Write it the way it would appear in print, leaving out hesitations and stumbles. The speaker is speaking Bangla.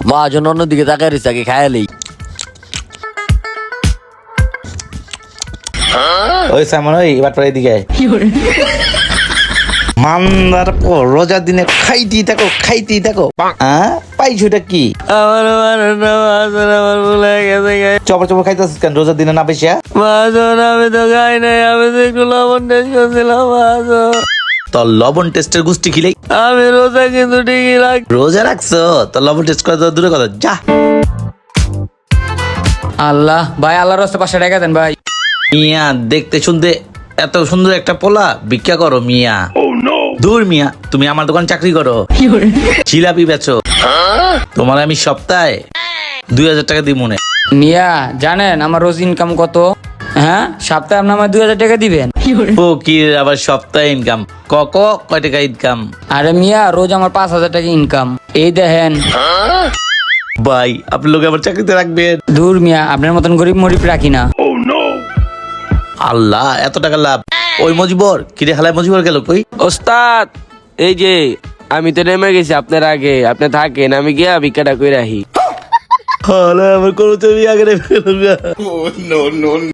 মহাজন অন্যদিকে তাকায় রয়েছে, আগে খায়ালেই। ওই সামনে ওই এবার পরে এদিকে আয়। মান্দার পর রোজার দিনে খাইতেই থাকো হ্যাঁ পাইছোটা কি আমার মহাজন আমার ভুলে গেছে। চপর খাইতেছিস কেন রোজার দিনে না বেশি? মহাজন আমি তো খাই নাই, আমি তো একটু লবণ টেস্ট করছিলাম মহাজন। তোর লবণ টেস্টের গুষ্টি খিলেই আমি রোজা কিন্তু ঠিকই রাখ। রোজা রাখছো, তোর লবণ টেস্ট করে তো দূরে কথা যা। আল্লাহ ভাই, আল্লাহর রাস্তায় 500 টাকা দেন ভাই। মিয়া দেখতে শুনতে এত সুন্দর একটা পোলা ভিক্ষা করো মিয়া। দূর মিয়া, তুমি আমার দোকান চাকরি করো, জিলাপি বেচো, তোমার আমি সপ্তাহে 2000 টাকা দিই মনে। মিয়া জানেন আমার রোজ ইনকাম কত? হ্যাঁ, সপ্তাহে আপনি আমার 2000 টাকা দিবেন। ও কি আবার সপ্তাহে ইনকাম? কয় টাকা ইনকাম? আরে মিয়া, রোজ আমার 5000 টাকা ইনকাম। এই দেখেন ভাই আপনি লোক আবার চাকরিতে রাখবেন? দূর মিয়া, আপনার মতন গরিব মরিব রাখি না। আল্লাহ এত টাকা লাভ। ওই মজিবর কিরে হালায় মজিবর গেল কই? ওস্তাদ, এই যে আমি তো নেমে গেছি আপনার আগে, আপনি থাকেন, আমি গিয়া ভিক্ষাটা কই রাখি। হালায় আমার কোনো ছবি আগে